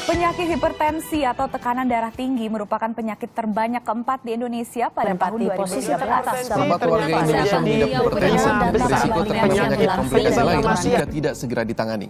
Penyakit hipertensi atau tekanan darah tinggi merupakan penyakit terbanyak keempat di Indonesia pada tahun 2013. Sahabat keluarga Indonesia mengidap hipertensi berisiko terkena penyakit komplikasi lain jika tidak segera ditangani.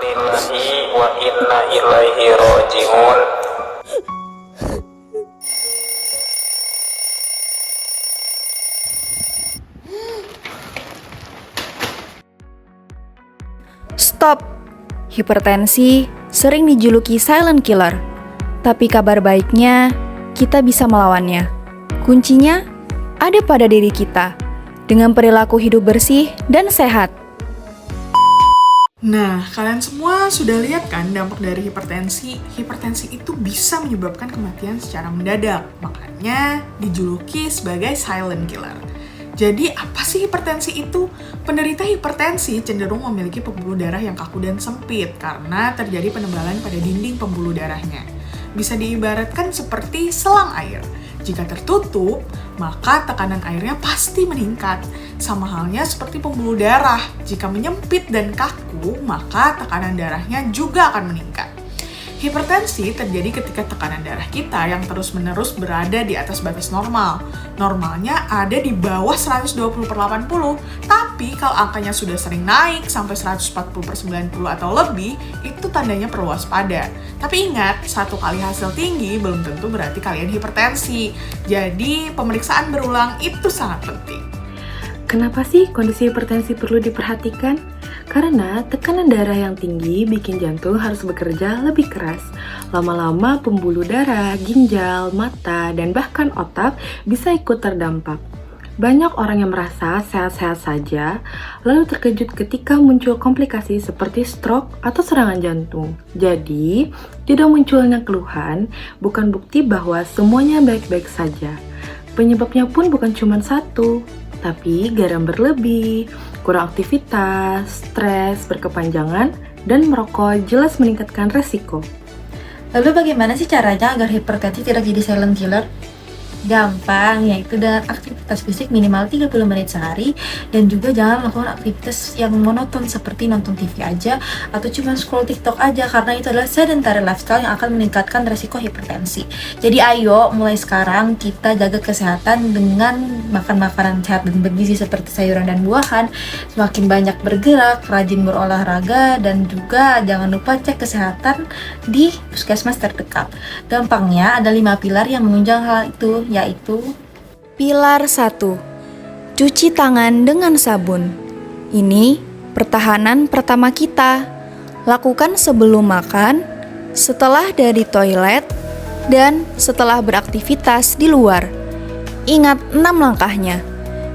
Innalillahi wa inna ilaihi raji'un. Stop! Hipertensi sering dijuluki silent killer. Tapi kabar baiknya, kita bisa melawannya. Kuncinya ada pada diri kita, dengan perilaku hidup bersih dan sehat. Nah, kalian semua sudah lihat kan dampak dari hipertensi? Hipertensi itu bisa menyebabkan kematian secara mendadak. Makanya dijuluki sebagai silent killer. Jadi apa sih hipertensi itu? Penderita hipertensi cenderung memiliki pembuluh darah yang kaku dan sempit karena terjadi penebalan pada dinding pembuluh darahnya. Bisa diibaratkan seperti selang air. Jika tertutup, maka tekanan airnya pasti meningkat. Sama halnya seperti pembuluh darah. Jika menyempit dan kaku, maka tekanan darahnya juga akan meningkat. Hipertensi terjadi ketika tekanan darah kita yang terus-menerus berada di atas batas normal. Normalnya ada di bawah 120/80, tapi kalau angkanya sudah sering naik sampai 140/90 atau lebih, itu tandanya perlu waspada. Tapi ingat, satu kali hasil tinggi belum tentu berarti kalian hipertensi. Jadi, pemeriksaan berulang itu sangat penting. Kenapa sih kondisi hipertensi perlu diperhatikan? Karena tekanan darah yang tinggi bikin jantung harus bekerja lebih keras. Lama-lama pembuluh darah, ginjal, mata, dan bahkan otak bisa ikut terdampak. Banyak orang yang merasa sehat-sehat saja, lalu terkejut ketika muncul komplikasi seperti stroke atau serangan jantung. Jadi, tidak munculnya keluhan bukan bukti bahwa semuanya baik-baik saja. Penyebabnya pun bukan cuma satu, tapi garam berlebih, kurang aktivitas, stres berkepanjangan, dan merokok jelas meningkatkan resiko. Lalu bagaimana sih caranya agar hipertensi tidak jadi silent killer? Gampang, yaitu dengan aktivitas fisik minimal 30 menit sehari dan juga jangan melakukan aktivitas yang monoton seperti nonton TV aja atau cuma scroll TikTok aja karena itu adalah sedentary lifestyle yang akan meningkatkan resiko hipertensi. Jadi ayo mulai sekarang kita jaga kesehatan dengan makan makanan sehat dan bergizi seperti sayuran dan buahan, semakin banyak bergerak, rajin berolahraga, dan juga jangan lupa cek kesehatan di puskesmas terdekat. Gampangnya ada 5 pilar yang menunjang hal itu, yaitu Pilar 1. Cuci tangan dengan sabun. Ini pertahanan pertama kita. Lakukan sebelum makan, setelah dari toilet, dan setelah beraktivitas di luar. Ingat 6 langkahnya.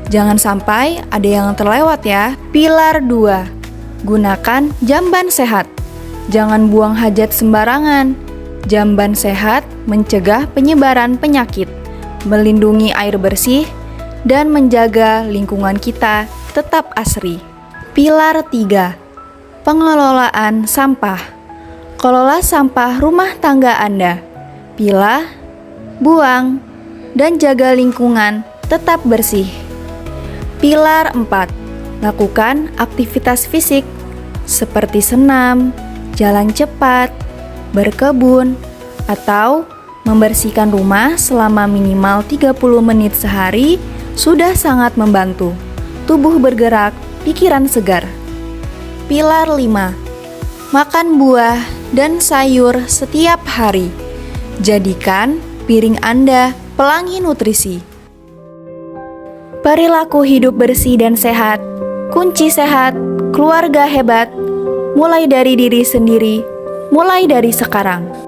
Jangan sampai ada yang terlewat ya. Pilar 2. Gunakan jamban sehat. Jangan buang hajat sembarangan. Jamban sehat mencegah penyebaran penyakit, melindungi air bersih, dan menjaga lingkungan kita tetap asri. Pilar 3. Pengelolaan sampah. Kelola sampah rumah tangga Anda. Pilah, buang, dan jaga lingkungan tetap bersih. Pilar 4. Lakukan aktivitas fisik seperti senam, jalan cepat, berkebun, atau membersihkan rumah selama minimal 30 menit sehari sudah sangat membantu. Tubuh bergerak, pikiran segar. Pilar 5. Makan buah dan sayur setiap hari. Jadikan piring Anda pelangi nutrisi. Perilaku hidup bersih dan sehat, kunci sehat, keluarga hebat, mulai dari diri sendiri, mulai dari sekarang.